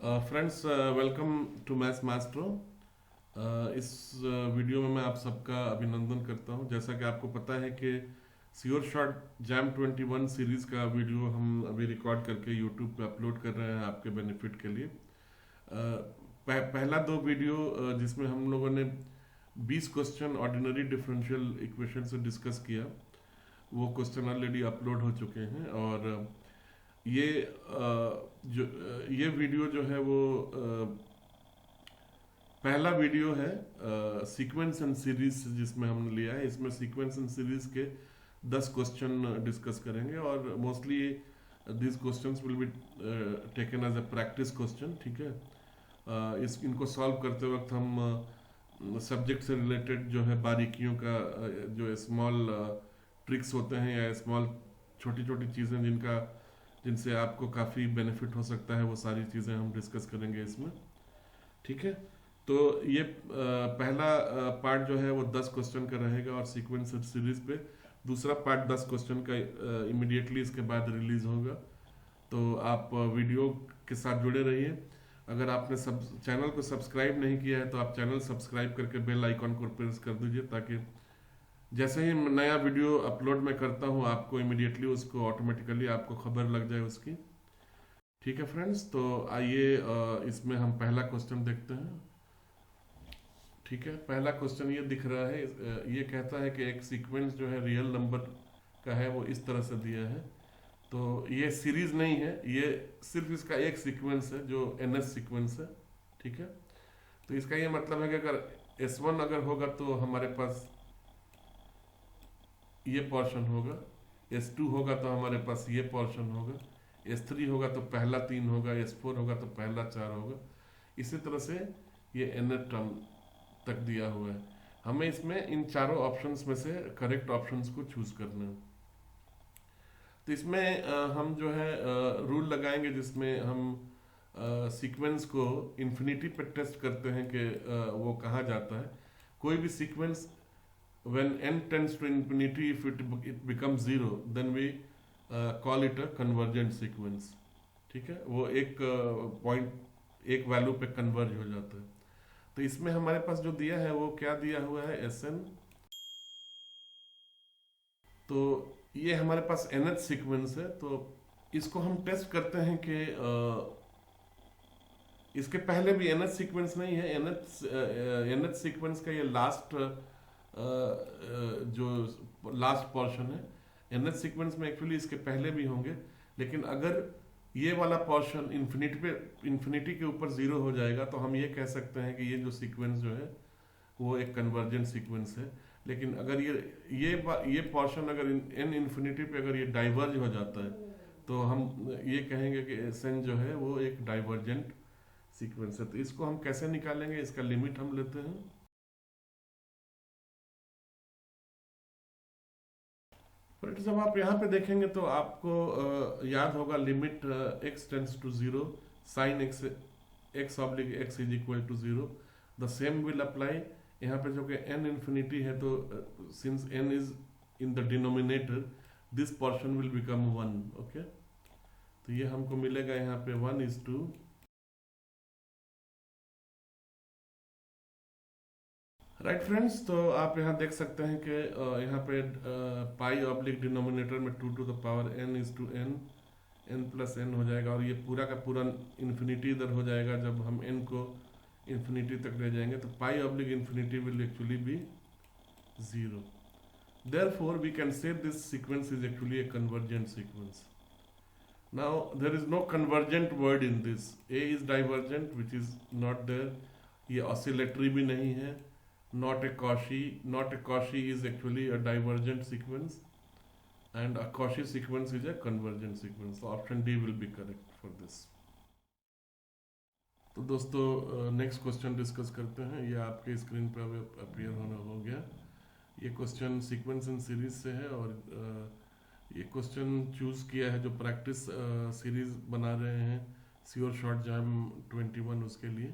Friends, welcome to maths maestro. इस video में मैं आप सबका अभिनंदन करता हूं। जैसा कि आपको पता है कि श्योर शॉट जैम 21 सीरीज़ का वीडियो हम अभी रिकॉर्ड करके यूट्यूब पे अपलोड कर रहे हैं आपके बेनिफिट के लिए। पहला दो वीडियो जिसमें हम लोगों ने 20 क्वेश्चन ऑर्डिनरी डिफरेंशियल इक्वेशन से डिस्कस किया, वो क्वेश्चन ऑलरेडी अपलोड हो चुके हैं। और ये ये वीडियो जो है वो पहला वीडियो है सीक्वेंस एंड सीरीज जिसमें हमने लिया है। इसमें सीक्वेंस एंड सीरीज के 10 क्वेश्चन डिस्कस करेंगे और mostly this questions will be taken as a practice question. ठीक है, इनको सॉल्व करते वक्त हम सब्जेक्ट से रिलेटेड जो है बारीकियों का जो स्मॉल ट्रिक्स होते हैं या स्मॉल छोटी छोटी चीज़ें जिनसे आपको काफ़ी बेनिफिट हो सकता है, वो सारी चीज़ें हम डिस्कस करेंगे इसमें। ठीक है, तो ये पहला पार्ट जो है वो 10 क्वेश्चन का रहेगा और सीक्वेंस सीरीज पे दूसरा पार्ट 10 क्वेश्चन का इमिडिएटली इसके बाद रिलीज होगा। तो आप वीडियो के साथ जुड़े रहिए। अगर आपने चैनल को सब्सक्राइब नहीं किया है तो आप चैनल सब्सक्राइब करके बेल आइकॉन को प्रेस कर दीजिए, ताकि जैसे ही नया वीडियो अपलोड मैं करता हूँ आपको इमिडिएटली उसको ऑटोमेटिकली आपको खबर लग जाए उसकी। ठीक है फ्रेंड्स, तो आइए इसमें हम पहला क्वेश्चन देखते हैं। ठीक है, पहला क्वेश्चन ये दिख रहा है, ये कहता है कि एक सीक्वेंस जो है रियल नंबर का है, वो इस तरह से दिया है। तो ये सीरीज नहीं है, ये सिर्फ इसका एक सीक्वेंस है जो एनएस सीक्वेंस है। ठीक है, तो इसका ये मतलब है कि अगर S1 अगर होगा तो हमारे पास ये पोर्शन होगा, S2 होगा तो हमारे पास ये पोर्शन होगा, S3 होगा तो पहला 3 होगा, S4 होगा तो पहला 4 होगा। इसी तरह से ये nth टर्म तक दिया हुआ है। हमें इसमें इन चारों ऑप्शंस में से करेक्ट ऑप्शंस को चूज करना है। तो इसमें हम जो है रूल लगाएंगे जिसमें हम सीक्वेंस को इन्फिनिटी पे टेस्ट करते हैं कि वो कहाँ जाता है। कोई भी sequence when n tends to infinity, if it becomes zero, then we call it a convergent sequence। ठीक है, वो एक पॉइंट एक वैल्यू पे कन्वर्ज हो जाता है। तो इसमें हमारे पास जो दिया है वो क्या दिया हुआ है, Sn। तो ये हमारे पास nth सीक्वेंस है। तो इसको हम टेस्ट करते हैं कि इसके पहले भी nth सीक्वेंस नहीं है। nth सीक्वेंस का ये जो लास्ट पोर्शन है nth सीक्वेंस में, एक्चुअली इसके पहले भी होंगे, लेकिन अगर ये वाला पोर्शन इन्फिनिटी के ऊपर जीरो हो जाएगा तो हम ये कह सकते हैं कि ये जो सीक्वेंस जो है वो एक कन्वर्जेंट सीक्वेंस है। लेकिन अगर ये पोर्शन अगर n इन्फिनिटी पे अगर ये डाइवर्ज हो जाता है तो हम ये कहेंगे कि Sn जो है वो एक डाइवर्जेंट सीक्वेंस है। तो इसको हम कैसे निकालेंगे, इसका लिमिट हम लेते हैं। बट जब आप यहाँ पे देखेंगे तो आपको याद होगा limit x tends to zero sine x oblique x is equal to zero. The same will apply यहाँ पे, जो कि n इन्फिनिटी है, तो since n is in the denominator this portion will become 1। Okay, तो ये हमको मिलेगा यहाँ पे 1:2। राइट फ्रेंड्स, तो आप यहाँ देख सकते हैं कि यहाँ पे पाई ऑब्लिक डिनोमिनेटर में 2 to the power n is to n, n plus n हो जाएगा, और ये पूरा का पूरा इन्फिनिटी इधर हो जाएगा जब हम n को इन्फिनिटी तक ले जाएंगे। तो pi oblique infinity will actually be 0। Therefore we can say this sequence is actually a convergent sequence. Now there is no convergent word in this. A is divergent, which is not there. ये oscillatory भी नहीं है, not a Cauchy is actually a divergent sequence, and a Cauchy sequence is a convergent sequence. So option D will be correct for this. तो दोस्तों next question discuss करते हैं। ये आपके स्क्रीन पर अपीयर होना हो गया। ये क्वेश्चन सीक्वेंस एंड सीरीज से है और ये क्वेश्चन चूज किया है जो प्रैक्टिस सीरीज बना रहे हैं श्योर शॉट जैम 21 उसके लिए।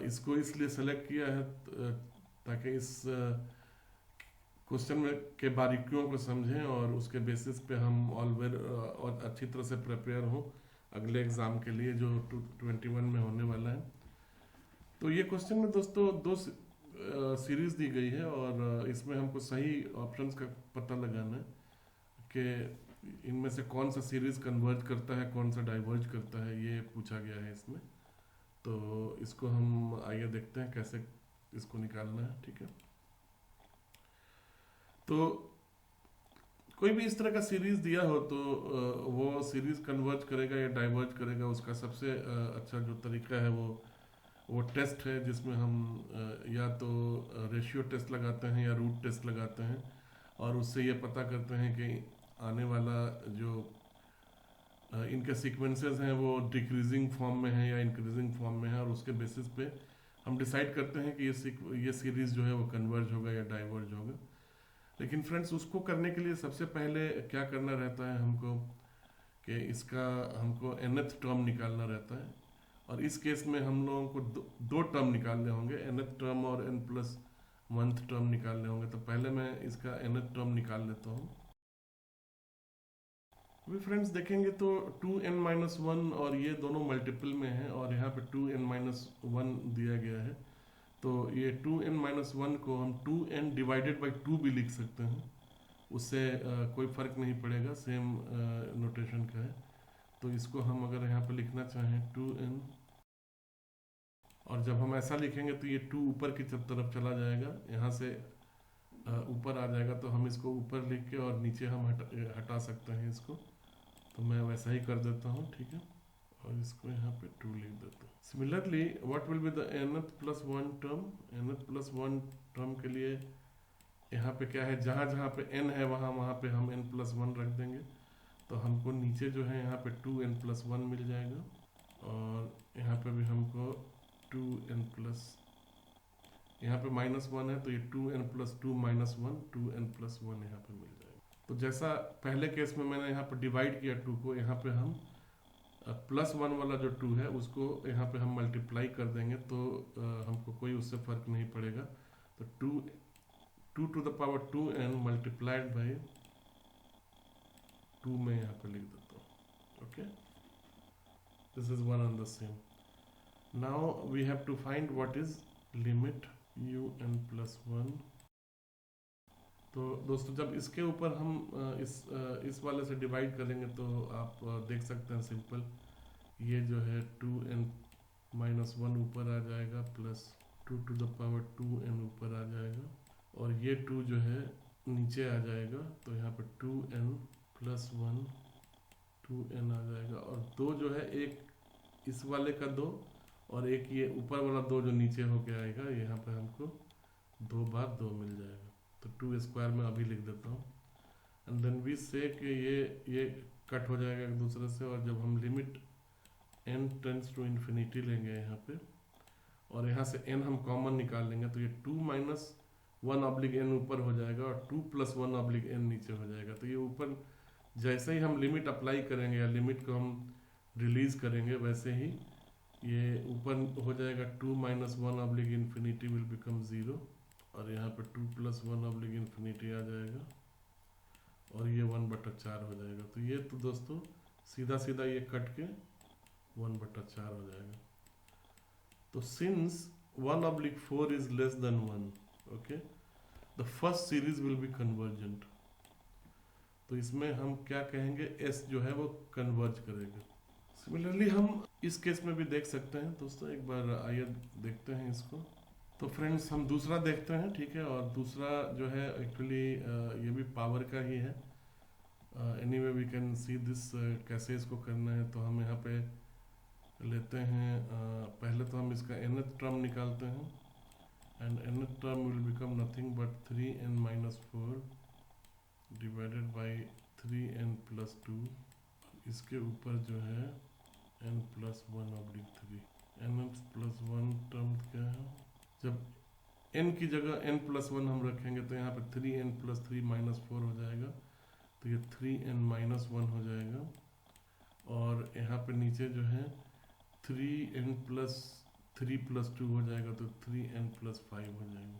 इसको इसलिए सेलेक्ट किया है ताकि इस क्वेश्चन में के बारीकियों को समझें और उसके बेसिस पे हम और अच्छी तरह से प्रिपेयर हों अगले एग्ज़ाम के लिए जो 2021 में होने वाला है। तो ये क्वेश्चन में दोस्तों दो सीरीज दी गई है और इसमें हमको सही ऑप्शंस का पता लगाना है कि इनमें से कौन सा सीरीज कन्वर्ज करता है, कौन सा डाइवर्ज करता है, ये पूछा गया है इसमें। तो इसको हम आइए देखते हैं कैसे इसको निकालना है। ठीक है, तो कोई भी इस तरह का सीरीज दिया हो तो वो सीरीज कन्वर्ज करेगा या डाइवर्ज करेगा, उसका सबसे अच्छा जो तरीका है वो टेस्ट है, जिसमें हम या तो रेशियो टेस्ट लगाते हैं या रूट टेस्ट लगाते हैं और उससे ये पता करते हैं कि आने वाला जो इनके सीक्वेंसेस हैं वो डिक्रीजिंग फॉर्म में है या इंक्रीजिंग फॉर्म में है, और उसके बेसिस पे हम डिसाइड करते हैं कि ये सीरीज जो है वो कन्वर्ज होगा या डाइवर्ज होगा। लेकिन फ्रेंड्स, उसको करने के लिए सबसे पहले क्या करना रहता है हमको कि इसका हमको nth टर्म निकालना रहता है, और इस केस में हम लोगों को दो टर्म निकालने होंगे, nth टर्म और n+1th टर्म निकालने होंगे। तो पहले मैं इसका nth टर्म निकाल लेता हूँ। अभी फ्रेंड्स देखेंगे तो 2n-1 और ये दोनों मल्टीपल में है और यहाँ पे 2n-1 दिया गया है। तो ये 2n-1 को हम 2n डिवाइडेड बाई 2 भी लिख सकते हैं, उससे कोई फ़र्क नहीं पड़ेगा, सेम नोटेशन का है। तो इसको हम अगर यहाँ पे लिखना चाहें 2n, और जब हम ऐसा लिखेंगे तो ये 2 ऊपर की तरफ चला जाएगा, यहाँ से ऊपर आ जाएगा, तो हम इसको ऊपर लिख के और नीचे हम हटा सकते हैं इसको। तो मैं वैसा ही कर देता हूँ। ठीक है, और इसको यहाँ पे 2 लिख देता हूँ। Similarly what will be the nth+1 term. nth+1 term के लिए यहाँ पे क्या है, जहाँ जहाँ पे n है वहाँ पे हम n+1 रख देंगे, तो हमको नीचे जो है यहाँ पे 2n+1 मिल जाएगा, और यहाँ पे भी हमको 2n+, यहाँ पे -1 है तो ये 2n+2 -1, 2n+1 यहाँ पे मिल जाएगा। तो जैसा पहले केस में मैंने यहाँ पर डिवाइड किया 2 को, यहाँ पे हम +1 वाला जो 2 है उसको यहाँ पे हम मल्टीप्लाई कर देंगे, तो हमको कोई उससे फर्क नहीं पड़ेगा। तो 2 to the power 2n multiplied by 2 में यहाँ पे लिख देता हूँ। Okay, this is one and the same. Now we have to find what is limit un+1। तो दोस्तों जब इसके ऊपर हम इस वाले से डिवाइड करेंगे तो आप देख सकते हैं सिंपल, ये जो है 2n-1 ऊपर आ जाएगा, plus 2 to the power 2n ऊपर आ जाएगा, और ये 2 जो है नीचे आ जाएगा, तो यहाँ पर 2n+1 2n आ जाएगा, और 2 जो है एक इस वाले का 2 और एक ये ऊपर वाला 2 जो नीचे होके आएगा, यहाँ पर हमको 2 बार 2 मिल जाएगा। तो 2 स्क्वायर में अभी लिख देता हूँ, एंड देन वी से कि ये कट हो जाएगा एक दूसरे से, और जब हम limit n tends to infinity लेंगे यहाँ पे, और यहाँ से n हम कॉमन निकाल लेंगे, तो ये 2-1/n ऊपर हो जाएगा और 2+1/n नीचे हो जाएगा। तो ये ऊपर जैसे ही हम लिमिट अप्लाई करेंगे या लिमिट को हम रिलीज करेंगे, वैसे ही ये ऊपर हो जाएगा, 2-1/∞ विल बिकम 0, और यहाँ पर 2+1/∞ आ जाएगा, और ये 1/4 हो जाएगा। तो ये तो दोस्तों सीधा सीधा ये कट के 1/4 हो जाएगा। तो since 1/4 is less than 1, okay, the first series will be convergent. तो इसमें हम क्या कहेंगे, s जो है वो कन्वर्ज करेगा। सिमिलरली हम इस केस में भी देख सकते हैं दोस्तों, एक बार आइए देखते हैं इसको। तो फ्रेंड्स हम दूसरा देखते हैं, ठीक है, और दूसरा जो है एक्चुअली ये भी पावर का ही है। Anyway we can see this, कैसे इसको करना है। तो हम यहाँ पे लेते हैं, पहले तो हम इसका nth टर्म निकालते हैं, and nth term will become nothing but 3n-4 divided by 3n+2, इसके ऊपर जो है n+1/3। n+1 टर्म क्या है, जब n की जगह n+1 हम रखेंगे तो यहाँ पे 3n+3 -4 हो जाएगा, तो ये 3n-1 हो जाएगा, और यहाँ पे नीचे जो है 3n+3+2 हो जाएगा, तो 3n+5 हो जाएगा,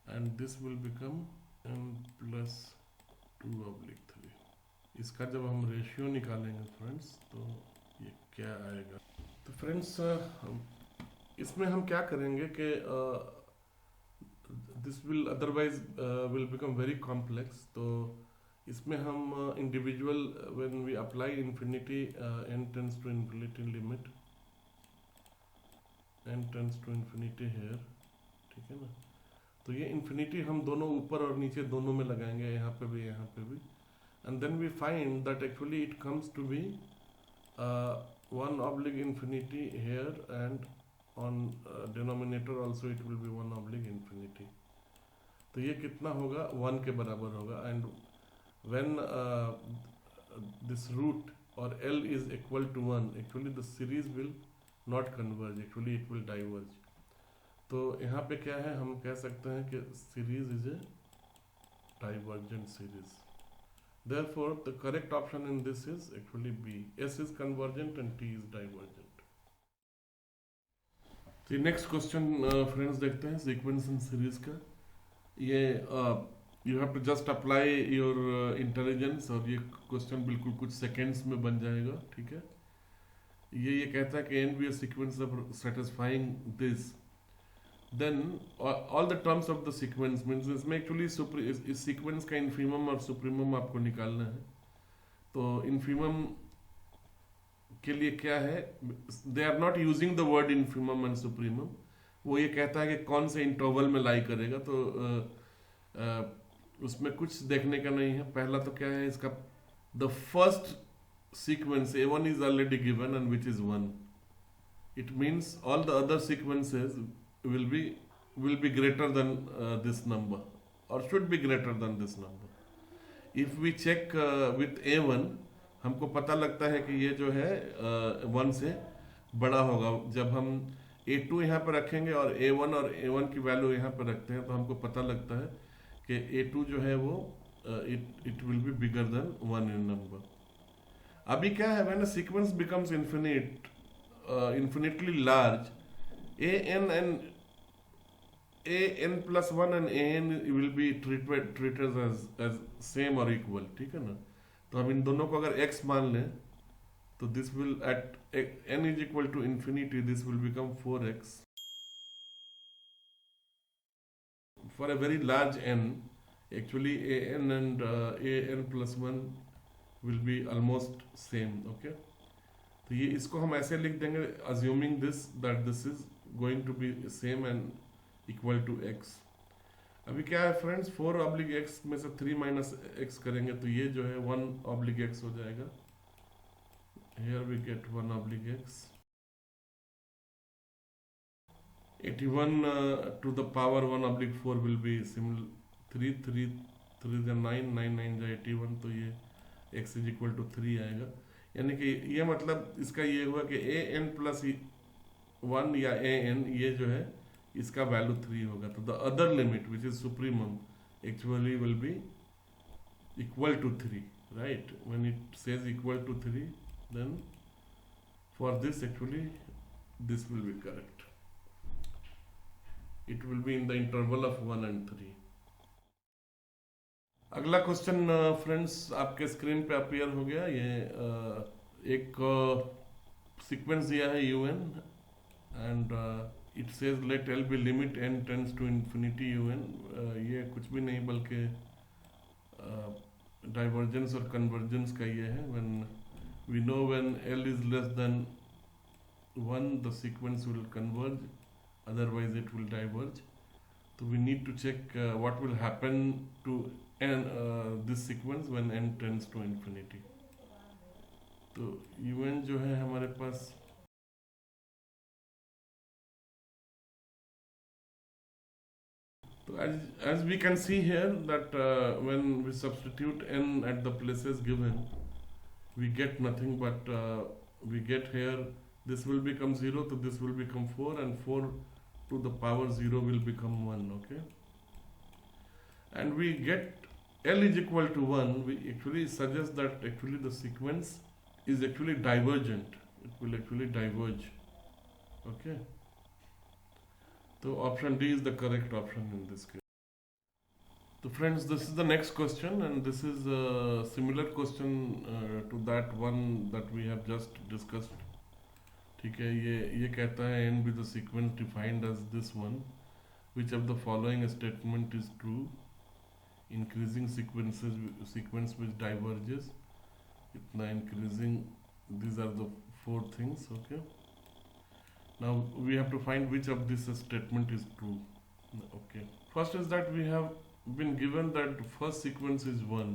and this will become n+2/3। इसका जब हम रेशियो निकालेंगे फ्रेंड्स, तो ये क्या आएगा। तो फ्रेंड्स इसमें हम क्या करेंगे कि this will otherwise will become very complex. तो इसमें हम individual when we apply infinity n tends to infinity limit n tends to infinity here, ठीक है ना। तो ये इन्फिनिटी हम दोनों ऊपर और नीचे दोनों में लगाएंगे, यहाँ पे भी यहाँ पे भी, and then we find that actually it comes to be 1 oblique infinity here, and on denominator also it will be 1 oblique infinity। तो ये कितना होगा, 1 के बराबर होगा। And when this root or L is equal to 1, actually the series will not converge, actually it will diverge। तो यहाँ पे क्या है, हम कह सकते हैं कि series is a divergent series। Therefore the correct option in this is actually B, S is convergent and T is divergent। तो नेक्स्ट क्वेश्चन फ्रेंड्स देखते हैं सीक्वेंस एंड सीरीज का। ये you have to just apply your intelligence, और ये question बिल्कुल कुछ seconds में बन जाएगा, ठीक है। ये कहता है कि n be a sequence of satisfying this, then all the terms of the sequence means, इसमें एक्चुअली इस सीक्वेंस का इन्फीमम और सुप्रीमम आपको निकालना है। तो इन्फीमम के लिए क्या है, they are not using the word infimum and supremum, वो ये कहता है कि कौन से इंटरवल में लाई करेगा। तो उसमें कुछ देखने का नहीं है। पहला तो क्या है इसका, the first sequence A1 is already given and which is 1, it means all the other sequences will be greater than this number, or should be greater than this number। if we check with A1, हमको पता लगता है कि ये जो है 1 से बड़ा होगा। जब हम A2 यहाँ पर रखेंगे और A1 और A1 की वैल्यू यहाँ पर रखते हैं, तो हमको पता लगता है कि A2 जो है वो it will be bigger than 1 in number। अभी क्या है, when a sequence becomes infinitely large, an plus 1 and an will be treated as same or equal, ठीक है ना। तो हम इन दोनों को अगर x मान लें, तो this will at n is equal to infinity, this will become 4x। For a very large n, actually an and an plus 1 will be almost same, okay। तो ये इसको हम ऐसे लिख देंगे, assuming that this is going to be same and equal to x। अभी क्या है फ्रेंड्स, 4 oblique x में से 3 minus x करेंगे, तो ये जो है 1 oblique x हो जाएगा। Here we get 1 oblique x। 81 to the power 1 oblique 4 will be similar, 3 9 9 जा 81, तो ये x is equal to 3 आएगा। यानी कि ये मतलब इसका ये हुआ कि an plus 1 या an, ये जो है इसका वैल्यू 3 होगा। तो the other limit which is supremum actually will be equal to 3, right. When it says equal to 3, then for this actually this will be correct, it will be in the interval of 1 and 3। अगला question friends आपके screen पे appear हो गया। ये एक sequence दिया है un, and it says let L be limit n tends to infinity un। ये कुछ भी नहीं बल्कि डाइवर्जेंस और कन्वर्जेंस का ये है। When we know when L is less than 1 the sequence will converge, otherwise it will diverge. तो we need to check what will happen to this sequence when n tends to infinity। तो un जो है हमारे पास, तो as we can see here that when we substitute n at the places given, we get nothing but we get here this will become 0, so this will become 4, and 4 to the power 0 will become 1, okay। And we get L is equal to 1, we actually suggest that actually the sequence is actually divergent, it will actually diverge, okay। So option D is the correct option in this case। So friends, this is the next question, and this is a similar question to that one that we have just discussed ठीक है, ये कहता है and with the sequence defined as this one, which of the following statement is true, increasing sequence which diverges, इतना increasing, these are the four things. Okay, now we have to find which of this statement is true. Okay, first is that we have been given that first sequence is 1,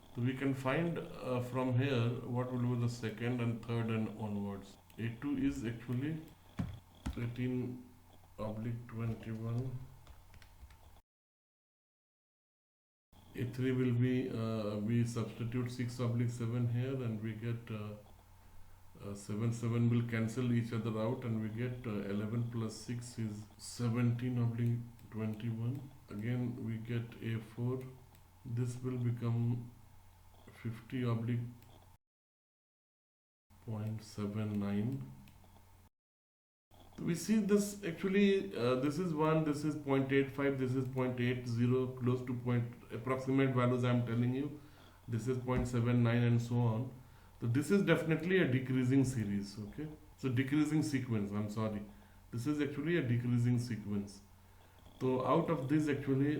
so we can find from here what will be the second and third and onwards. A2 is actually 18/21. A3 will be we substitute 6/7 here and we get 7 will cancel each other out and we get 11 plus 6 is 17/21. Again we get A4, this will become 50/0.79. We see this actually this is 1, this is 0.85, this is 0.80, close to approximate values I am telling you, this is 0.79 and so on. So this is definitely a decreasing series. Okay, so decreasing sequence, I'm sorry, this is actually a decreasing sequence. So out of this actually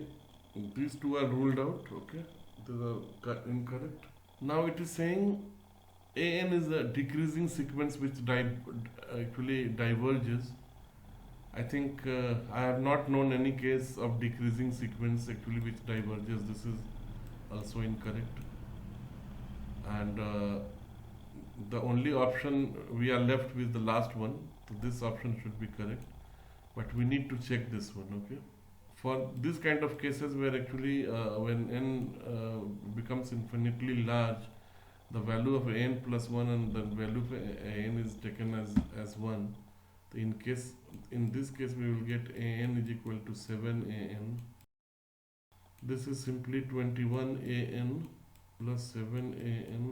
these two are ruled out. Okay, these are incorrect. Now it is saying AN is a decreasing sequence which actually diverges. I think I have not known any case of decreasing sequence actually which diverges. This is also incorrect. And the only option we are left with the last one. So this option should be correct. But we need to check this one. Okay. For this kind of cases where actually when n becomes infinitely large, the value of an plus 1 and the value of an is taken as 1. So in this case we will get an is equal to 7an. This is simply 21an plus 7an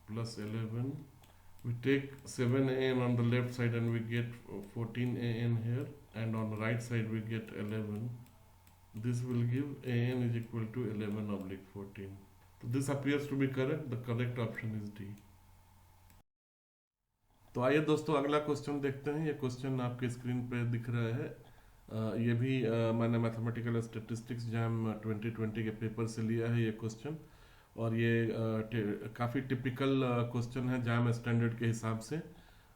plus 11. We take 7an on the left side and we get 14an here, and on the right side we get 11. This will give an is equal to 11/14. So this appears to be correct. The correct option is D. तो आइए दोस्तों अगला question देखते हैं। ये question आपके screen पे दिख रहा है। ये भी मैंने मैथमेटिकल स्टैटिस्टिक्स जैम 2020 के पेपर से लिया है ये क्वेश्चन, और ये काफ़ी टिपिकल क्वेश्चन है जैम स्टैंडर्ड के हिसाब से,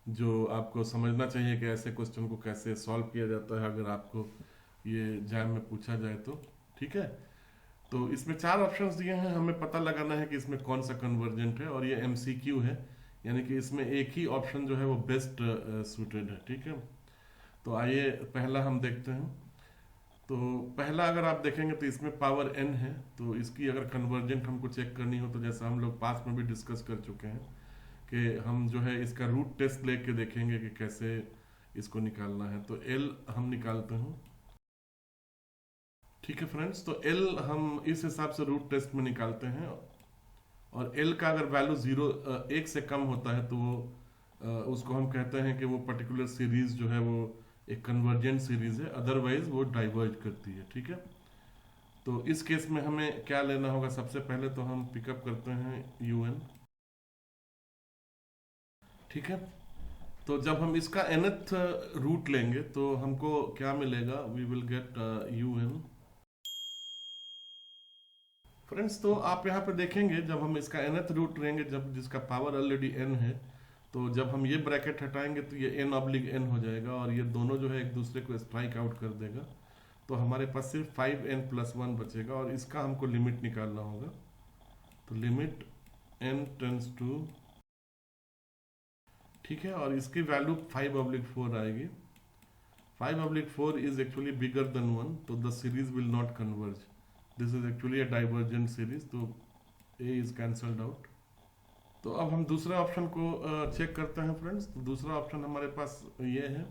जो आपको समझना चाहिए कि ऐसे क्वेश्चन को कैसे सॉल्व किया जाता है अगर आपको ये जैम में पूछा जाए तो। ठीक है, तो इसमें 4 ऑप्शंस दिए हैं, हमें पता लगाना है कि इसमें कौन सा कन्वर्जेंट है, और ये MCQ है, यानी कि इसमें एक ही ऑप्शन जो है वो बेस्ट सूटेड है। ठीक है, तो आइए पहला हम देखते हैं। तो पहला अगर आप देखेंगे तो इसमें पावर n है, तो इसकी अगर कन्वर्जेंट हमको चेक करनी हो तो जैसा हम लोग पास में भी डिस्कस कर चुके हैं कि हम जो है इसका रूट टेस्ट लेके देखेंगे कि कैसे इसको निकालना है। तो L हम निकालते हैं। ठीक है फ्रेंड्स, तो L हम इस हिसाब से रूट टेस्ट में निकालते हैं, और L का अगर वैल्यू 1 से कम होता है तो वो उसको हम कहते हैं कि वो पर्टिकुलर सीरीज जो है वो एक कन्वर्जेंट सीरीज है, अदरवाइज वो डाइवर्ज करती है। ठीक है, तो इस केस में हमें क्या लेना होगा? सबसे पहले तो हम पिकअप करते हैं UN। ठीक है, तो जब हम इसका nth रूट लेंगे तो हमको क्या मिलेगा? We will get UN। Friends, तो आप यहाँ पे देखेंगे जब हम इसका nth रूट लेंगे, जब जिसका पावर ऑलरेडी n है, तो जब हम ये ब्रैकेट हटाएंगे तो ये n/n हो जाएगा, और ये दोनों जो है एक दूसरे को स्ट्राइक आउट कर देगा, तो हमारे पास सिर्फ 5n+1 बचेगा, और इसका हमको लिमिट निकालना होगा। तो लिमिट n टेंड्स टू, ठीक है, और इसकी वैल्यू 5/4 आएगी। 5/4 इज एक्चुअली बिगर देन 1, तो the series will not converge. This is actually a divergent series, तो A इज कैंसल्ड आउट। तो अब हम दूसरे ऑप्शन को चेक करते हैं फ्रेंड्स। तो दूसरा ऑप्शन हमारे पास ये है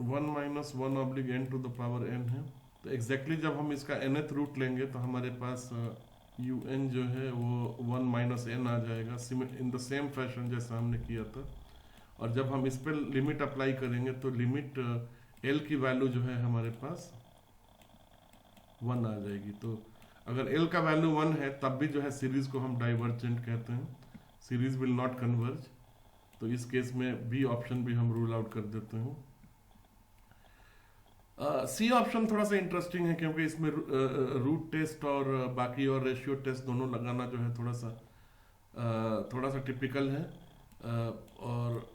1 - 1/n to the power n है। तो एग्जैक्टली जब हम इसका nth रूट लेंगे तो हमारे पास UN जो है वो 1 - n आ जाएगा, इन द सेम फैशन जैसा हमने किया था। और जब हम इस पर लिमिट अप्लाई करेंगे तो लिमिट L की वैल्यू जो है हमारे पास 1 आ जाएगी। तो अगर L का वैल्यू 1 है तब भी जो है सीरीज को हम डाइवर्जेंट कहते हैं, सीरीज विल नॉट कन्वर्ज। तो इस केस में बी ऑप्शन भी हम रूल आउट कर देते हैं। सी ऑप्शन थोड़ा सा इंटरेस्टिंग है क्योंकि इसमें रूट टेस्ट और बाकी और रेशियो टेस्ट दोनों लगाना जो है थोड़ा सा टिपिकल है, और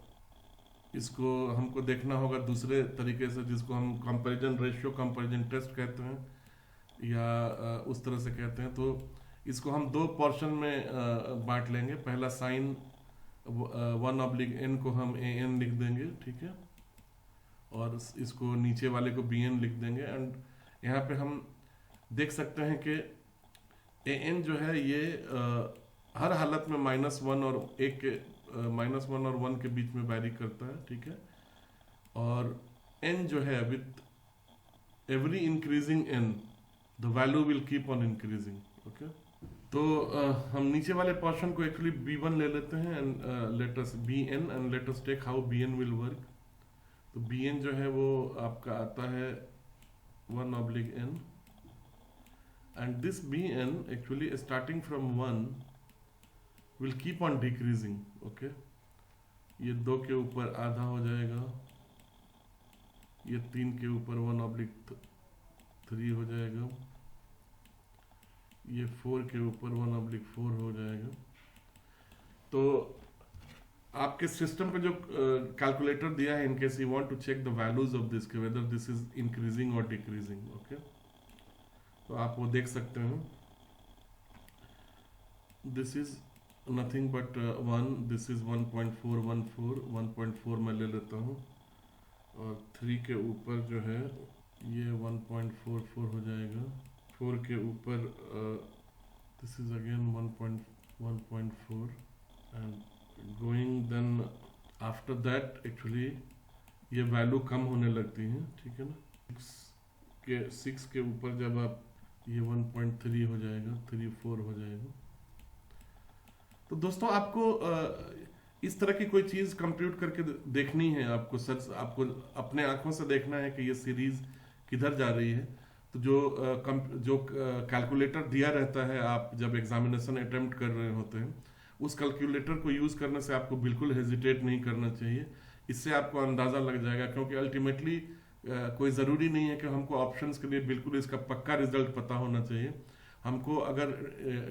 इसको हमको देखना होगा दूसरे तरीके से, जिसको हम कंपैरिजन रेशियो कंपैरिजन टेस्ट कहते हैं या उस तरह से कहते हैं। तो इसको हम दो पोर्शन में बांट लेंगे। पहला साइन 1/n को हम an लिख देंगे, ठीक है, और इसको नीचे वाले को bn लिख देंगे। एंड यहाँ पे हम देख सकते हैं कि an जो है ये हर हालत में -1 और 1 के -1 और 1 के बीच में वैरी करता है, ठीक है। और n जो है with every increasing n the value will keep on increasing, okay. तो हम नीचे वाले पोर्शन को एक्चुअली b1 ले लेते हैं and let us bn and let us take how bn will work. तो bn जो है वो आपका आता है 1/n and this bn actually starting from 1 will keep on decreasing, okay. ये 2 के ऊपर आधा हो जाएगा, ये 3 के ऊपर 1/3 हो जाएगा, ये 4 के ऊपर 1/4 हो जाएगा। तो आपके सिस्टम पे जो कैलकुलेटर दिया है, in case you want to check the values of this के वेदर दिस इज इंक्रीजिंग और डिक्रीजिंग, ओके, तो आप वो देख सकते हैं। This is nothing but 1, this is 1.414, 1.4 मैं ले लेता हूँ, और 3 के ऊपर जो है ये 1.44 हो जाएगा, 4 के ऊपर this is again 1.4 and going, then after that actually ये वैल्यू कम होने लगती है, ठीक है ना। 6 के ऊपर जब आप ये 1.3 हो जाएगा, 3.4 हो जाएगा। तो दोस्तों आपको इस तरह की कोई चीज़ कंप्यूट करके देखनी है, आपको अपने आंखों से देखना है कि ये सीरीज किधर जा रही है। तो जो कैलकुलेटर दिया रहता है, आप जब एग्जामिनेशन अटेम्प्ट कर रहे होते हैं, उस कैलकुलेटर को यूज़ करने से आपको बिल्कुल हेजिटेट नहीं करना चाहिए। इससे आपको अंदाज़ा लग जाएगा, क्योंकि अल्टीमेटली कोई ज़रूरी नहीं है कि हमको ऑप्शंस के लिए बिल्कुल इसका पक्का रिजल्ट पता होना चाहिए। हमको अगर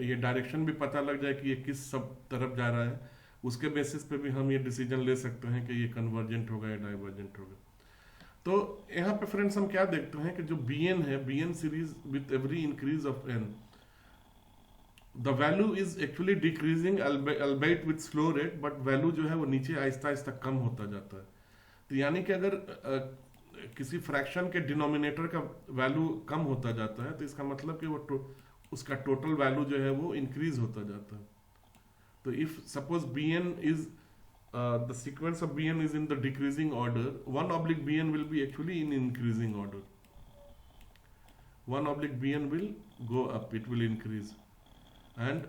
ये डायरेक्शन भी पता लग जाए कि ये किस सब तरफ जा रहा है, उसके बेसिस पे भी हम ये डिसीजन ले सकते हैं कि ये कन्वर्जेंट होगा या डाइवर्जेंट होगा। तो यहाँ पे फ्रेंड्स हम क्या देखते हैं कि जो bn है, bn series with every increase of n the value is actually decreasing albeit with slow rate, but value जो है वो नीचे आहिस्ता आहिस्ता कम होता जाता है। तो यानी कि अगर किसी फ्रैक्शन के डिनोमिनेटर का वैल्यू कम होता जाता है, तो इसका मतलब कि वो उसका टोटल वैल्यू जो है वो इंक्रीज होता जाता है। तो if suppose bn is the sequence of bn is in the decreasing order, 1/bn will be actually in increasing order. 1/bn will go up, it will increase, and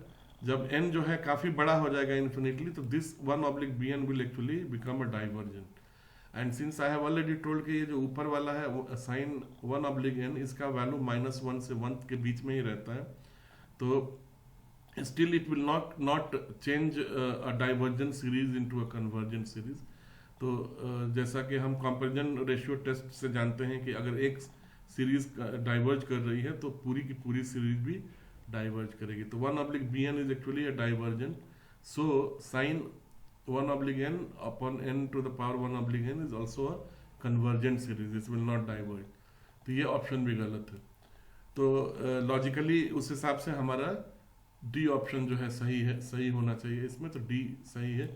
जब n जो है काफी बड़ा हो जाएगा infinitely, तो this 1/bn will actually become a divergent. And since I have already told कि ये जो ऊपर वाला है वो sin 1/n, इसका वैल्यू -1 से 1 के बीच में ही रहता है, तो still it will not change a divergent series into a convergent series. तो जैसा कि हम कंपैरिजन रेशियो टेस्ट से जानते हैं कि अगर एक सीरीज डाइवर्ज कर रही है तो पूरी की पूरी सीरीज भी डाइवर्ज करेगी। तो 1/bn is actually a divergent, so sin 1/n upon n to the power 1/n is also a convergent series, this will not diverge. तो ये ऑप्शन भी गलत है। तो लॉजिकली उस हिसाब से हमारा डी ऑप्शन जो है सही होना चाहिए इसमें, तो डी सही है।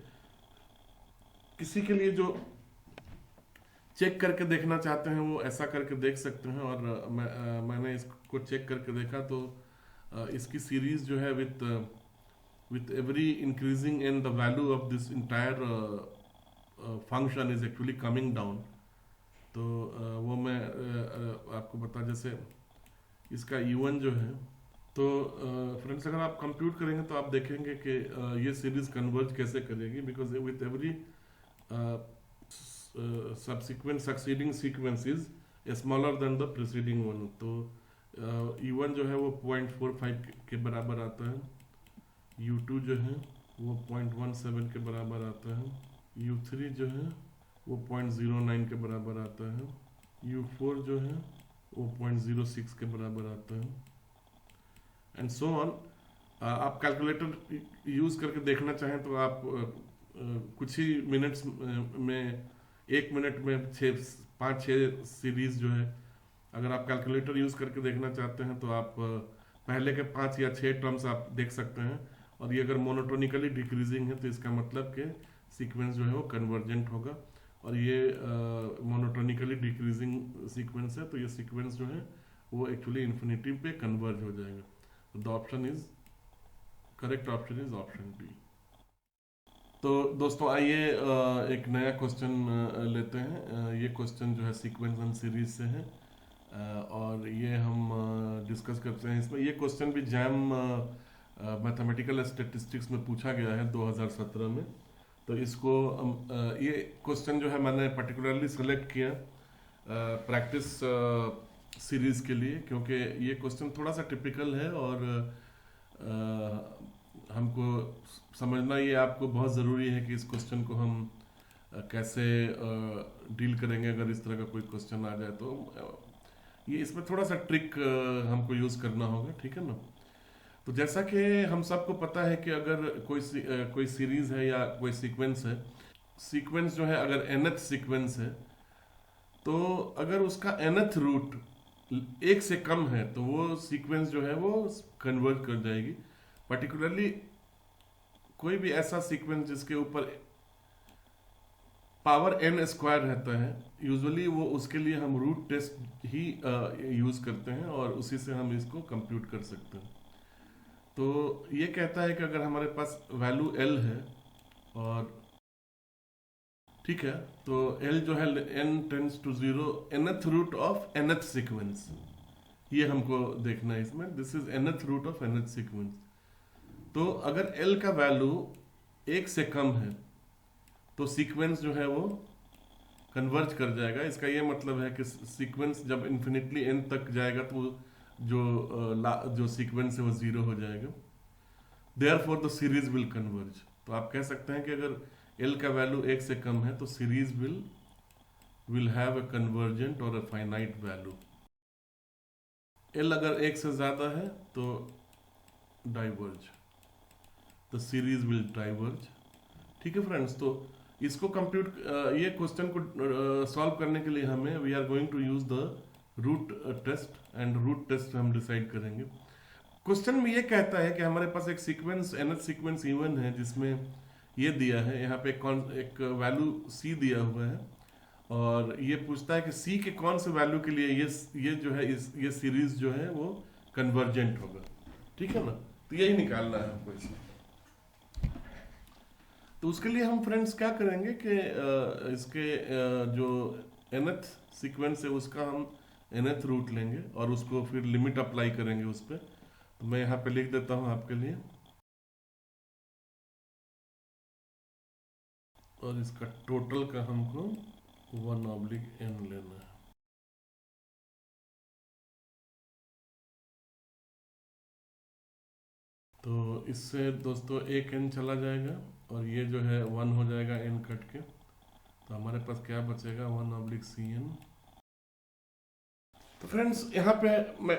किसी के लिए जो चेक करके देखना चाहते हैं वो ऐसा करके देख सकते हैं, और मैंने इसको चेक करके देखा तो इसकी सीरीज जो है with every increasing in the value of this entire function is actually coming down. तो वो मैं आपको बता, जैसे इसका u1 जो है, तो फ्रेंड्स अगर आप कंप्यूट करेंगे तो आप देखेंगे कि ये सीरीज कन्वर्ज कैसे करेगी, because with every subsequent succeeding sequence is smaller than the preceding one. तो u1 जो है वो 0.45 के बराबर आता है, u2 जो है वो 0.17 के बराबर आता है, U3 जो है वो 0.09 के बराबर आता है, U4 जो है वो 0.06 के बराबर आता है, एंड सो ऑन। आप कैलकुलेटर यूज़ करके देखना चाहें तो आप कुछ ही मिनट्स में, 1 मिनट में 5-6 सीरीज जो है, अगर आप कैलकुलेटर यूज़ करके देखना चाहते हैं तो आप पहले के 5 या 6 टर्म्स आप देख सकते हैं, और ये अगर मोनोटोनिकली डिक्रीजिंग है तो इसका मतलब कि सीक्वेंस जो है वो कन्वर्जेंट होगा, और ये मोनोटोनिकली डिक्रीजिंग सीक्वेंस है तो ये सीक्वेंस जो है वो एक्चुअली इन्फिनिटी पे कन्वर्ज हो जाएगा। The option is correct, option is option D. तो दोस्तों आइए एक नया क्वेश्चन लेते हैं। ये क्वेश्चन जो है सीक्वेंस एंड सीरीज से है, और ये हम डिस्कस करते हैं। इसमें ये क्वेश्चन भी जैम मैथमेटिकल स्टेटिस्टिक्स में पूछा गया है 2017 में। तो इसको ये क्वेश्चन जो है मैंने पर्टिकुलरली सेलेक्ट किया प्रैक्टिस सीरीज के लिए, क्योंकि ये क्वेश्चन थोड़ा सा टिपिकल है और हमको समझना ये आपको बहुत ज़रूरी है कि इस क्वेश्चन को हम कैसे डील करेंगे अगर इस तरह का कोई क्वेश्चन आ जाए। तो ये इसमें थोड़ा सा ट्रिक हमको यूज़ करना होगा, ठीक है ना। तो जैसा कि हम सबको पता है कि अगर कोई सीरीज है या कोई सीक्वेंस है, सीक्वेंस जो है अगर nth सीक्वेंस है, तो अगर उसका nth रूट 1 से कम है तो वो सीक्वेंस जो है वो कन्वर्ट कर जाएगी। पर्टिकुलरली कोई भी ऐसा सीक्वेंस जिसके ऊपर पावर n स्क्वायर रहता है, यूजुअली वो उसके लिए हम रूट टेस्ट ही यूज़ करते हैं और उसी से हम इसको कंप्यूट कर सकते हैं। तो ये कहता है कि अगर हमारे पास वैल्यू L है और ठीक है, तो L जो है n tends to 0 nth root of nth sequence, ये हमको देखना है इसमें। This is nth root of nth sequence. तो अगर L का वैल्यू 1 से कम है तो सीक्वेंस जो है वो कन्वर्ज कर जाएगा। इसका ये मतलब है कि सीक्वेंस जब इन्फिनिटली n तक जाएगा तो जो सीक्वेंस है वो 0 हो जाएगा। Therefore the series will converge. तो आप कह सकते हैं कि अगर L का वैल्यू 1 से कम है तो series will have a convergent और अ फाइनाइट वैल्यू। L अगर 1 से ज़्यादा है तो diverge, the series will diverge. ठीक है फ्रेंड्स, तो इसको कंप्यूट ये क्वेश्चन को सॉल्व करने के लिए हमें we are going to use the root test, and root test हम डिसाइड करेंगे। क्वेश्चन में ये कहता है कि हमारे पास एक सीक्वेंस nth सीक्वेंस इवन है जिसमें ये दिया है, यहाँ पे एक वैल्यू C दिया हुआ है, और ये पूछता है कि C के कौन से वैल्यू के लिए ये जो है ये सीरीज जो है वो कन्वर्जेंट होगा। ठीक है ना, तो यही निकालना है हमको इसमें। तो उसके लिए हम फ्रेंड्स क्या करेंगे कि इसके जो nth सीक्वेंस है उसका हम nth रूट लेंगे और उसको फिर लिमिट अप्लाई करेंगे उस पर। तो मैं यहाँ पे लिख देता हूँ आपके लिए, और इसका टोटल का हमको 1/n लेना है। तो इससे दोस्तों एक n चला जाएगा और ये जो है 1 हो जाएगा n कट के, तो हमारे पास क्या बचेगा 1/cn। तो फ्रेंड्स यहाँ पे मैं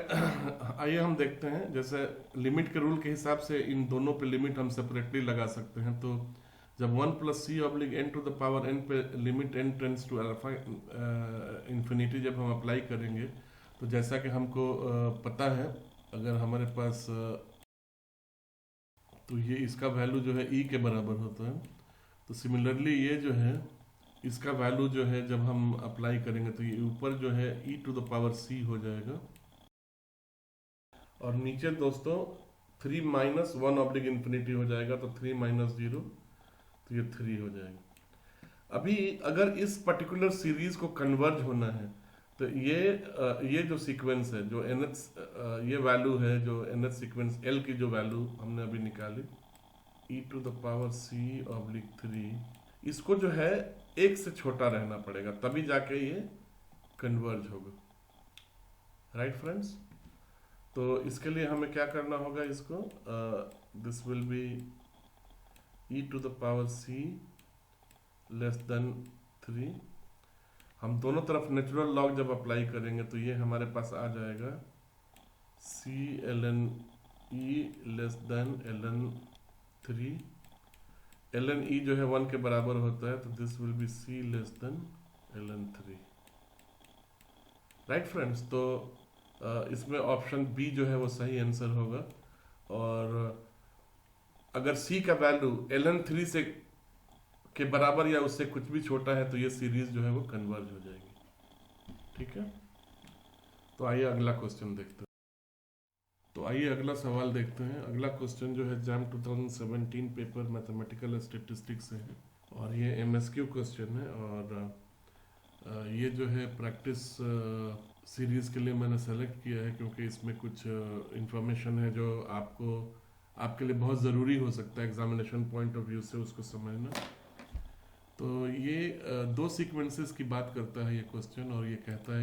आइए हम देखते हैं, जैसे लिमिट के रूल के हिसाब से इन दोनों पे लिमिट हम सेपरेटली लगा सकते हैं। तो जब 1 + c/n to the power n पे limit n tends to alpha infinity जब हम अप्लाई करेंगे, तो जैसा कि हमको पता है अगर हमारे पास तो ये इसका वैल्यू जो है e के बराबर होता है। तो सिमिलरली ये जो है इसका वैल्यू जो है जब हम अप्लाई करेंगे तो ये ऊपर जो है e⁻c हो जाएगा, और नीचे दोस्तों 3 - 1/∞ हो जाएगा, तो 3 - 0 तो ये 3 हो जाएगा। अभी अगर इस पर्टिकुलर सीरीज को कन्वर्ज होना है तो ये जो सीक्वेंस है जो ये वैल्यू है जो nth सीक्वेंस L की जो वैल्यू हमने अभी निकाली e⁻c/3, इसको जो है 1 से छोटा रहना पड़ेगा, तभी जाके ये कन्वर्ज होगा। राइट फ्रेंड्स, तो इसके लिए हमें क्या करना होगा, इसको this will B e⁻c less than 3, हम दोनों तरफ नेचुरल लॉग जब अप्लाई करेंगे तो ये हमारे पास आ जाएगा सी ln e less than ln 3, ln e जो है 1 के बराबर होता है, तो this will B c less than ln 3, right friends. तो इसमें ऑप्शन बी जो है वो सही आंसर होगा। और अगर c का वैल्यू ln 3 से के बराबर या उससे कुछ भी छोटा है तो ये सीरीज जो है वो कन्वर्ज हो जाएगी, ठीक है। तो आइए अगला क्वेश्चन देखते हैं। तो आइए अगला सवाल देखते हैं। अगला क्वेश्चन जो है जैम 2017 पेपर मैथमेटिकल स्टेटिस्टिक्स से है और ये MSQ क्वेश्चन है। और ये जो है प्रैक्टिस सीरीज के लिए मैंने सेलेक्ट किया है क्योंकि इसमें कुछ इंफॉर्मेशन है जो आपके लिए बहुत ज़रूरी हो सकता है एग्जामिनेशन पॉइंट ऑफ व्यू से उसको समझना। तो ये दो सीक्वेंसेस की बात करता है ये क्वेश्चन, और ये कहता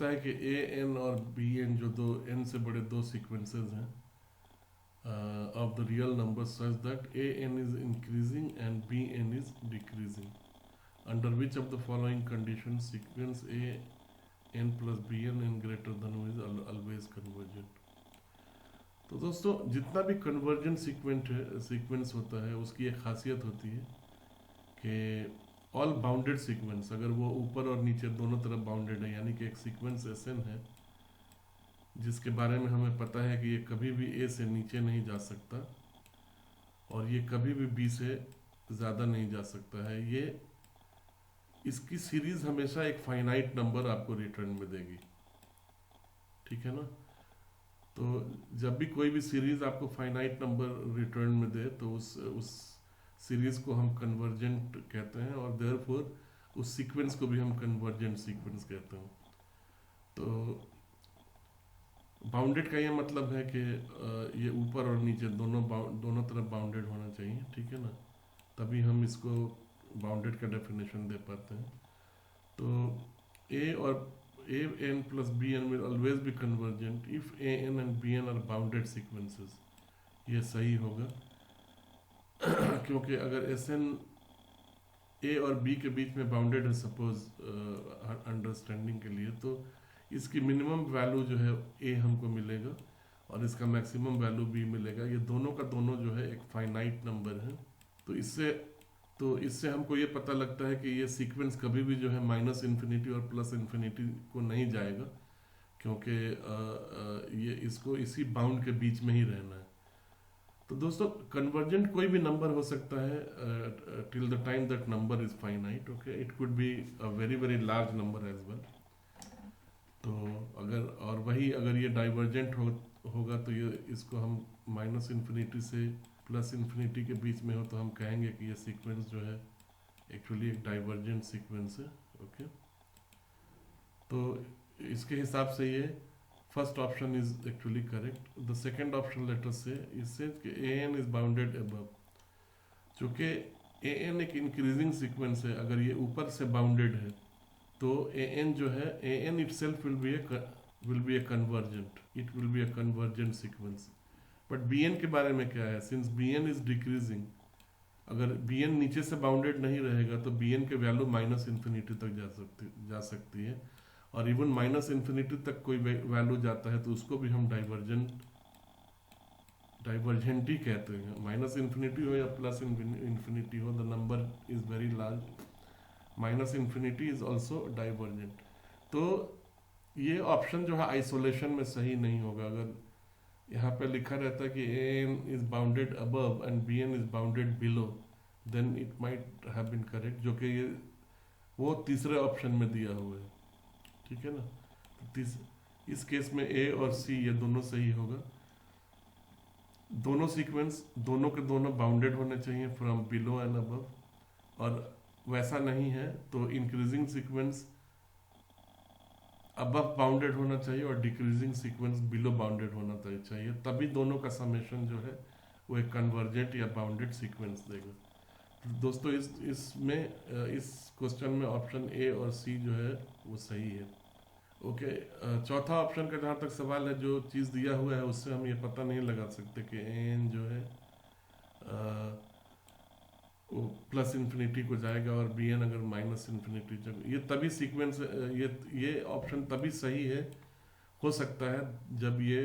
है कि AN और BN जो दो n से बड़े दो सीक्वेंसेस हैं of the real numbers such that AN is increasing and BN is decreasing. Under which of the following conditions sequence AN plus BN n greater than or is always convergent? तो दोस्तों जितना भी convergent sequence होता है उसकी एक खासियत होती है कि ऑल बाउंडेड सीक्वेंस, अगर वो ऊपर और नीचे दोनों तरफ बाउंडेड है, यानी कि एक सीक्वेंस SN है जिसके बारे में हमें पता है कि ये कभी भी A से नीचे नहीं जा सकता और ये कभी भी B से ज़्यादा नहीं जा सकता है, ये इसकी सीरीज हमेशा एक फाइनाइट नंबर आपको रिटर्न में देगी, ठीक है ना। तो जब भी कोई भी सीरीज आपको फाइनाइट नंबर रिटर्न में दे तो उस सीरीज को हम कन्वर्जेंट कहते हैं और देयरफॉर उस सीक्वेंस को भी हम कन्वर्जेंट सीक्वेंस कहते हैं। तो बाउंडेड का ये मतलब है कि ये ऊपर और नीचे दोनों तरफ बाउंडेड होना चाहिए, ठीक है ना, तभी हम इसको बाउंडेड का डेफिनेशन दे पाते हैं। तो AN plus BN will always be convergent if AN and BN are bounded sequences, ये सही होगा क्योंकि अगर SN A और B के बीच में बाउंडेड है सपोज अंडरस्टैंडिंग के लिए, तो इसकी मिनिमम वैल्यू जो है A हमको मिलेगा और इसका मैक्सिमम वैल्यू B मिलेगा। ये दोनों का दोनों जो है एक फाइनाइट नंबर है। तो इससे हमको ये पता लगता है कि ये सीक्वेंस कभी भी जो है -∞ और +∞ को नहीं जाएगा क्योंकि ये इसको इसी बाउंड के बीच में ही रहना है। तो दोस्तों कन्वर्जेंट कोई भी नंबर हो सकता है till the time that number is finite, okay. It could be a very very large number as well. तो अगर ये डाइवर्जेंट होगा तो ये इसको हम -∞ से +∞ के बीच में हो तो हम कहेंगे कि ये सीक्वेंस जो है एक्चुअली एक डाइवर्जेंट सीक्वेंस है, ओके। तो इसके हिसाब से ये first option is actually correct. The second option लेटर से इससे कि AN इज बाउंडेड अबव, चूँकि AN एक इंक्रीजिंग सीक्वेंस है, अगर ये ऊपर से बाउंडेड है तो AN जो है AN itself will be A convergent, it will B A convergent sequence. But BN के बारे में क्या है, सिंस BN इज डिक्रीजिंग, अगर BN नीचे से बाउंडेड नहीं रहेगा तो BN के वैल्यू -∞ तक जा सकती है और इवन -∞ तक कोई वैल्यू जाता है तो उसको भी हम डाइवर्जेंट ही कहते हैं। -∞ हो या +∞ हो, the number is very large, -∞ is also divergent. तो ये ऑप्शन जो है आइसोलेशन में सही नहीं होगा। अगर यहाँ पे लिखा रहता है कि AN is bounded above and BN is bounded below, then it might have been correct, जो कि ये वो तीसरे ऑप्शन में दिया हुआ है, ठीक है ना। तो इस केस में A और C ये दोनों सही होगा। दोनों सीक्वेंस दोनों के दोनों बाउंडेड होने चाहिए फ्रॉम बिलो एंड अबव, और वैसा नहीं है तो इंक्रीजिंग सीक्वेंस अबव बाउंडेड होना चाहिए और डिक्रीजिंग सीक्वेंस बिलो बाउंडेड होना चाहिए, तभी दोनों का समेशन जो है वो एक कन्वर्जेंट या बाउंडेड सीक्वेंस देगा। तो दोस्तों इस क्वेश्चन में ऑप्शन A और C जो है वो सही है, ओके। चौथा ऑप्शन का जहाँ तक सवाल है, जो चीज़ दिया हुआ है उससे हम ये पता नहीं लगा सकते कि AN जो है वो प्लस इन्फिनिटी को जाएगा और बी एन अगर माइनस इन्फिनिटी, जब ये तभी सीक्वेंस, ये ऑप्शन तभी सही है, हो सकता है जब ये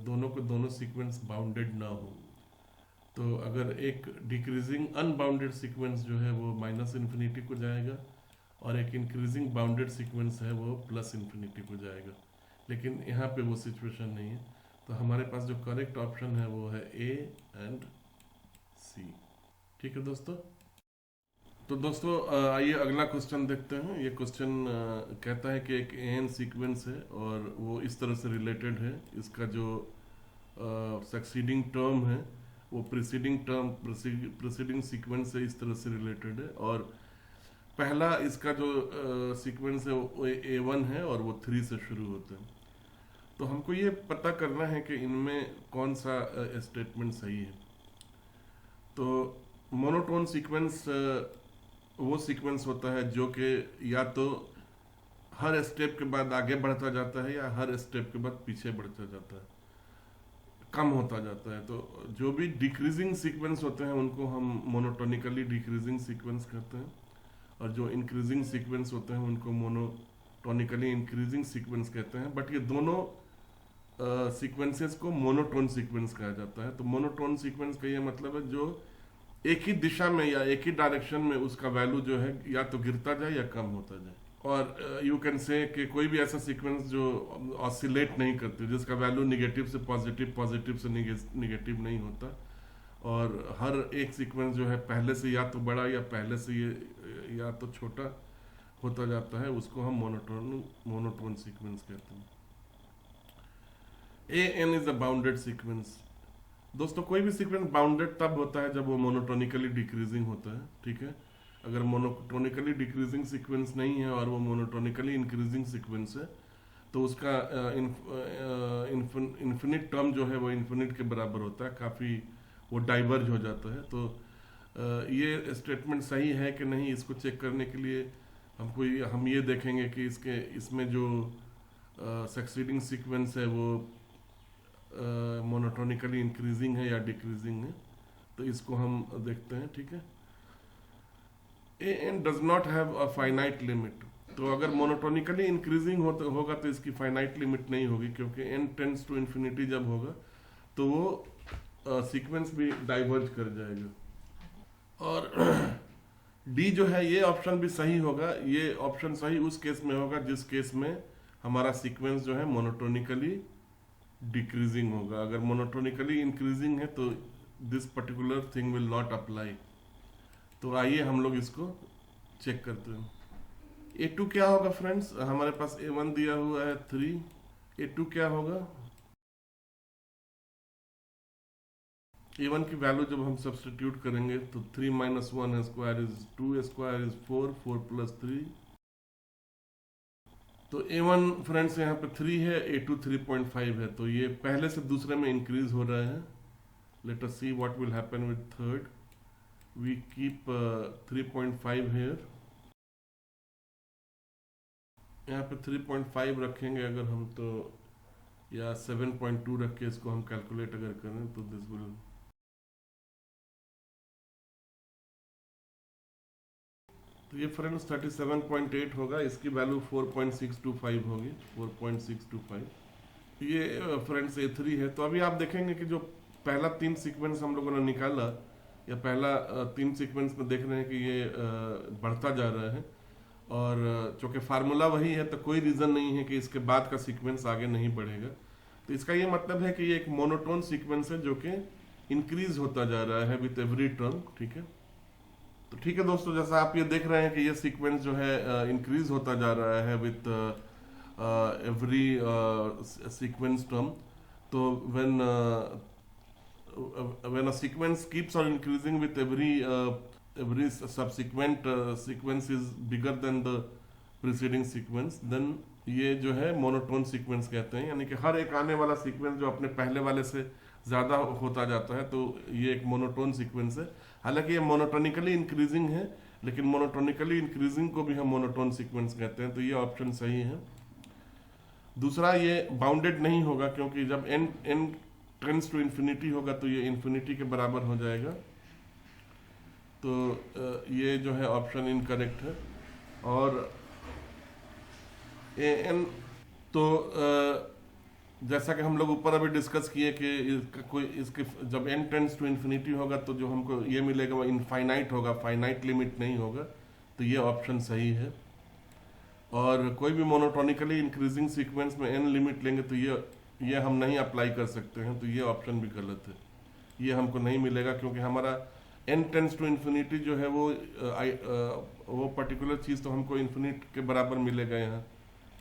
दोनों को दोनों सीक्वेंस बाउंडेड ना हो। तो अगर एक डिक्रीजिंग अनबाउंडेड सीक्वेंस जो है वो माइनस इन्फिनिटी को जाएगा और एक इंक्रीजिंग बाउंडेड सीक्वेंस है वो प्लस इन्फिनिटी को जाएगा, लेकिन यहाँ पे वो सिचुएशन नहीं है। तो हमारे पास जो करेक्ट ऑप्शन है वो है ए एंड सी। ठीक है दोस्तों। तो दोस्तों आइए अगला क्वेश्चन देखते हैं। ये क्वेश्चन कहता है कि एक एन सीक्वेंस है और वो इस तरह से रिलेटेड है, इसका जो सक्सीडिंग टर्म है वो प्रीसीडिंग सीक्वेंस से इस तरह से रिलेटेड है, और पहला इसका जो सीक्वेंस है वो A1 है और वो 3 से शुरू होता है। तो हमको ये पता करना है कि इनमें कौन सा स्टेटमेंट सही है। तो मोनोटोन सीक्वेंस वो सीक्वेंस होता है जो कि या तो हर स्टेप के बाद आगे बढ़ता जाता है या हर स्टेप के बाद पीछे बढ़ता जाता है, कम होता जाता है। तो जो भी डिक्रीजिंग सीक्वेंस होते हैं उनको हम मोनोटोनिकली डिक्रीजिंग सीक्वेंस कहते हैं, और जो इंक्रीजिंग सीक्वेंस होते हैं उनको मोनोटोनिकली इंक्रीजिंग सीक्वेंस कहते हैं। बट ये दोनों सीक्वेंसेस को मोनोटोन सीक्वेंस कहा जाता है। तो मोनोटोन सीक्वेंस का ये मतलब है जो एक ही दिशा में या एक ही डायरेक्शन में उसका वैल्यू जो है या तो गिरता जाए या कम होता जाए। और यू कैन से कि कोई भी ऐसा सीक्वेंस जो ऑसिलेट नहीं करती, जिसका वैल्यू निगेटिव से पॉजिटिव, पॉजिटिव से निगेटिव नहीं होता, और हर एक सीक्वेंस जो है पहले से या तो बड़ा या पहले से ये या तो छोटा होता जाता है, उसको हम मोनोटोन सीक्वेंस कहते हैं। A N is a bounded sequence. दोस्तों कोई भी सीक्वेंस बाउंडेड तब होता है जब वो मोनोटोनिकली डिक्रीजिंग होता है। ठीक है, अगर मोनोटोनिकली डिक्रीजिंग सीक्वेंस नहीं है और वो मोनोटोनिकली इंक्रीजिंग सीक्वेंस है तो उसका इन्फिनिट टर्म जो है वो इन्फिनिट के बराबर होता है, काफ़ी वो डाइवर्ज हो जाता है। तो ये स्टेटमेंट सही है कि नहीं, इसको चेक करने के लिए हम ये देखेंगे कि इसमें जो सक्सीडिंग सीक्वेंस है वो मोनोटोनिकली इंक्रीजिंग है या डिक्रीजिंग है। तो इसको हम देखते हैं। ठीक है, A N does not have a finite limit. तो अगर मोनोटोनिकली इंक्रीजिंग होगा तो इसकी फाइनाइट लिमिट नहीं होगी, क्योंकि एन टेंड्स टू इन्फिनिटी जब होगा तो वो सीक्वेंस भी डाइवर्ज कर जाएगा। और डी जो है ये ऑप्शन भी सही होगा। ये ऑप्शन सही उस केस में होगा जिस केस में हमारा सीक्वेंस जो है मोनोटोनिकली डिक्रीजिंग होगा। अगर मोनोटोनिकली इंक्रीजिंग है तो this particular thing will not apply. तो आइए हम लोग इसको चेक करते हैं। A2 क्या होगा फ्रेंड्स? हमारे पास A1 दिया हुआ है 3, A2 क्या होगा? A1 की वैल्यू जब हम सब्सटीट्यूट करेंगे तो 3 - 1 स्क्वायर इज 2, स्क्वायर इज 4, 4 + 3। तो A1 फ्रेंड्स यहाँ पे 3 है, A2 3.5 है, तो ये पहले से दूसरे में इंक्रीज हो रहा है। Let us see what will happen with third. We keep 3.5 here, यहाँ पे 3.5 रखेंगे अगर हम, तो या 7.2 रख के इसको हम कैलकुलेट अगर करें तो दिस विल, तो ये फ्रेंड्स 37.8 होगा। इसकी वैल्यू 4.625 होगी, 4.625। ये फ्रेंड्स A3 है। तो अभी आप देखेंगे कि जो पहला 3 सीक्वेंस हम लोगों ने निकाला, या पहला 3 सीक्वेंस में देख रहे हैं कि ये बढ़ता जा रहा है, और चूंकि फार्मूला वही है तो कोई रीज़न नहीं है कि इसके बाद का सीक्वेंस आगे नहीं बढ़ेगा। तो इसका ये मतलब है कि ये एक मोनोटोन सीक्वेंस है जो कि इंक्रीज होता जा रहा है विथ एवरी टर्म। ठीक है, तो ठीक है दोस्तों, जैसा आप ये देख रहे हैं कि ये सीक्वेंस जो है इंक्रीज होता जा रहा है विथ एवरी सीक्वेंस टर्म। तो when a sequence keeps on increasing with every subsequent sequence is bigger than the preceding sequence, then ये जो है मोनोटोन सीक्वेंस कहते हैं। यानी कि हर एक आने वाला सीक्वेंस जो अपने पहले वाले से ज़्यादा होता जाता है, तो ये एक मोनोटोन सीक्वेंस है। हालांकि ये मोनोटोनिकली इंक्रीजिंग है, लेकिन मोनोटोनिकली इंक्रीजिंग को भी हम मोनोटोन सीक्वेंस कहते हैं। तो ये ऑप्शन सही है। दूसरा, ये बाउंडेड नहीं होगा, क्योंकि जब n टेंड्स टू इन्फिनिटी होगा तो ये इन्फिनिटी के बराबर हो जाएगा। तो ये जो है ऑप्शन इनकरेक्ट है। और एन तो जैसा कि हम लोग ऊपर अभी डिस्कस किए कि इसका कोई इसके जब n टेंड्स टू इन्फिनिटी होगा तो जो हमको ये मिलेगा वो इनफाइनाइट होगा, फाइनाइट लिमिट नहीं होगा। तो ये ऑप्शन सही है। और कोई भी मोनोटोनिकली इंक्रीजिंग सीक्वेंस में n लिमिट लेंगे तो ये हम नहीं अप्लाई कर सकते हैं, तो ये ऑप्शन भी गलत है। ये हमको नहीं मिलेगा क्योंकि हमारा n टेंड्स टू इन्फिनिटी जो है वो पर्टिकुलर चीज़ तो हमको इन्फिनिट के बराबर मिलेगा यहाँ,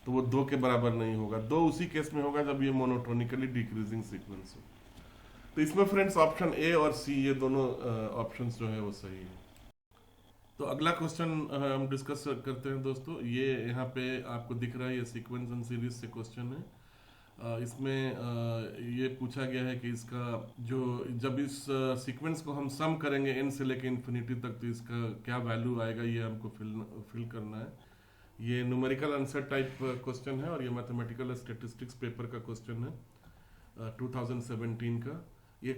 तो वो 2 के बराबर नहीं होगा। 2 उसी केस में होगा जब ये मोनोटोनिकली डिक्रीजिंग सीक्वेंस हो। तो इसमें फ्रेंड्स ऑप्शन ए और सी ये दोनों ऑप्शंस जो है वो सही है। तो अगला क्वेश्चन हम डिस्कस करते हैं दोस्तों। ये यहाँ पे आपको दिख रहा है, ये सीक्वेंस एंड सीरीज से क्वेश्चन है। इसमें ये पूछा गया है कि इसका जो जब इस सीक्वेंस को हम सम करेंगे n से लेके इन्फिनिटी तक तो इसका क्या वैल्यू आएगा, ये हमको फिल करना है। ये न्यूमेरिकल आंसर टाइप क्वेश्चन है और ये मैथमेटिकल स्टैटिस्टिक्स पेपर का क्वेश्चन है 2017 का। ये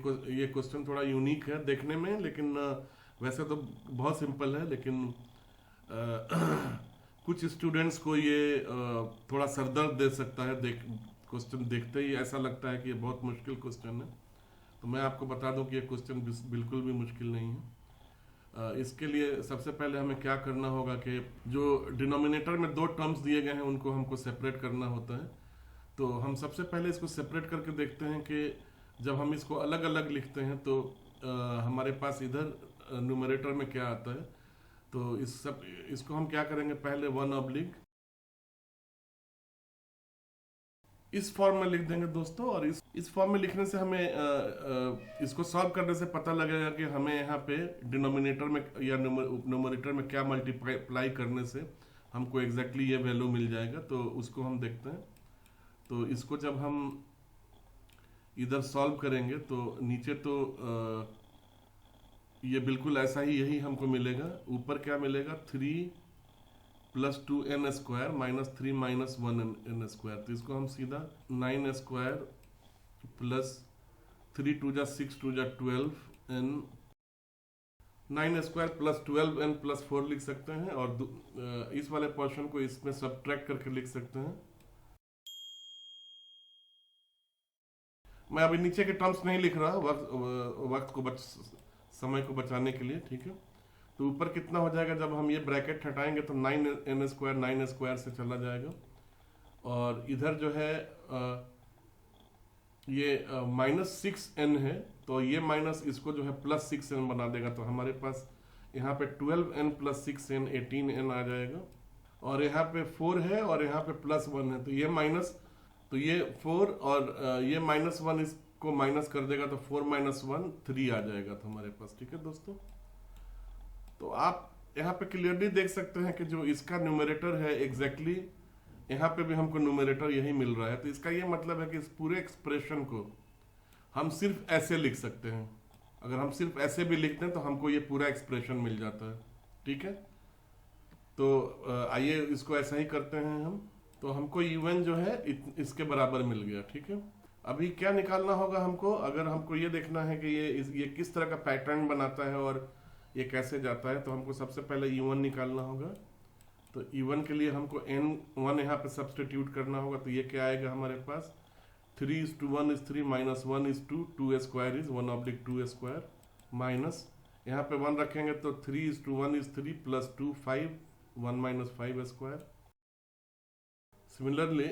क्वेश्चन थोड़ा यूनिक है देखने में, लेकिन वैसे तो बहुत सिंपल है, लेकिन कुछ स्टूडेंट्स को ये थोड़ा सरदर्द दे सकता है। क्वेश्चन देखते ही ऐसा लगता है कि ये बहुत मुश्किल क्वेश्चन है। तो मैं आपको बता दूं कि ये क्वेश्चन बिल्कुल भी मुश्किल नहीं है। इसके लिए सबसे पहले हमें क्या करना होगा कि जो डिनोमिनेटर में 2 टर्म्स दिए गए हैं उनको हमको सेपरेट करना होता है। तो हम सबसे पहले इसको सेपरेट करके देखते हैं कि जब हम इसको अलग अलग लिखते हैं तो हमारे पास इधर न्यूमरेटर में क्या आता है। तो इसको हम क्या करेंगे, पहले 1 इस फॉर्म में लिख देंगे दोस्तों। और इस फॉर्म में लिखने से हमें इसको सॉल्व करने से पता लगेगा कि हमें यहाँ पे डिनोमिनेटर में या न्यूमरेटर में क्या मल्टीप्लाई करने से हमको एग्जैक्टली ये वैल्यू मिल जाएगा। तो उसको हम देखते हैं। तो इसको जब हम इधर सॉल्व करेंगे तो नीचे तो ये बिल्कुल ऐसा ही यही हमको मिलेगा। ऊपर क्या मिलेगा, 3 + 2n स्क्वायर - 3 - 1n स्क्वायर। तो इसको हम सीधा 9 square plus 3 × 2 = 6 × 2 = 12n 9 square plus 12n + 4 लिख सकते हैं। और इस वाले पोर्शन को इसमें सब्ट्रैक्ट करके लिख सकते हैं। मैं अभी नीचे के टर्म्स नहीं लिख रहा, समय को बचाने के लिए, ठीक है। तो ऊपर कितना हो जाएगा, जब हम ये ब्रैकेट हटाएंगे तो 9n स्क्वायर 9 स्क्वायर से चला जाएगा। और इधर जो है ये -6n है, तो ये माइनस इसको जो है +6n बना देगा। तो हमारे पास यहाँ पे 12n + 6n 18n आ जाएगा। और यहाँ पे 4 है और यहाँ पे +1 है, तो ये माइनस, तो ये 4 और ये -1 इसको माइनस कर देगा, तो 4 - 1 3 आ जाएगा तो हमारे पास, ठीक है दोस्तों। तो आप यहाँ पे क्लियरली देख सकते हैं कि जो इसका न्यूमरेटर है एग्जैक्टली यहाँ पे भी हमको न्यूमरेटर यही मिल रहा है। तो इसका ये मतलब है कि इस पूरे एक्सप्रेशन को हम सिर्फ ऐसे लिख सकते हैं। अगर हम सिर्फ ऐसे भी लिखते हैं तो हमको ये पूरा एक्सप्रेशन मिल जाता है, ठीक है। तो आइए इसको ऐसा ही करते हैं हम। तो हमको UN जो है इसके बराबर मिल गया, ठीक है। अभी क्या निकालना होगा हमको, अगर हमको ये देखना है कि ये किस तरह का पैटर्न बनाता है और ये कैसे जाता है, तो हमको सबसे पहले E1 निकालना होगा। तो E1 के लिए हमको N1 यहाँ पे सब्सटीट्यूट करना होगा। तो ये क्या आएगा हमारे पास, 3:1 = 3 - 1:2 2 स्क्वायर = 1/2 स्क्वायर माइनस यहाँ पे 1 रखेंगे तो 3:1 = 3 + 2 5 1 - 5 स्क्वायर। सिमिलरली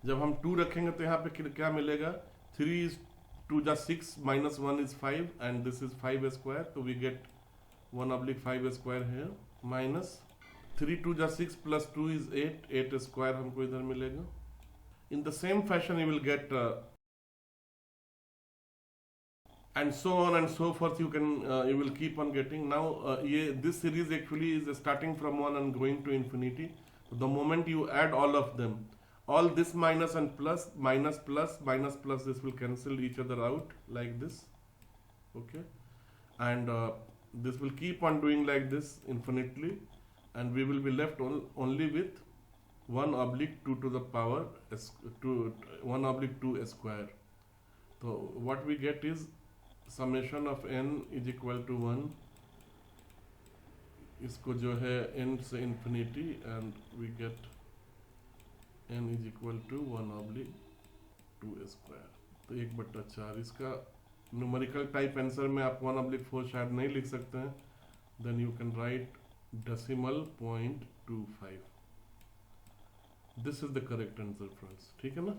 जब हम 2 रखेंगे तो यहाँ पे क्या मिलेगा, 3 × 2 = 6 - 1 = 5 and this is 5 square, so we get 1/5 square here minus 3 × 2 = 6 + 2 is 8 square हमको इधर मिलेगा। In the same fashion you will get and so on and so forth, you will keep on getting. Now this series actually is starting from 1 and going to infinity. So the moment you add all of them, all this minus and plus, minus plus, minus plus, this will cancel each other out like this, okay. And this will keep on doing like this infinitely, and we will be left only with 1/2 to the power 1/2 square. So what we get is summation of n is equal to 1 इसको जो है n से infinity and we get n is equal to 1/2 square. तो 1/4 इसका numerical type answer में आप 1/4 शायद नहीं लिख सकते हैं, then you can write decimal 0.25। This is the correct answer friends, ठीक है ना।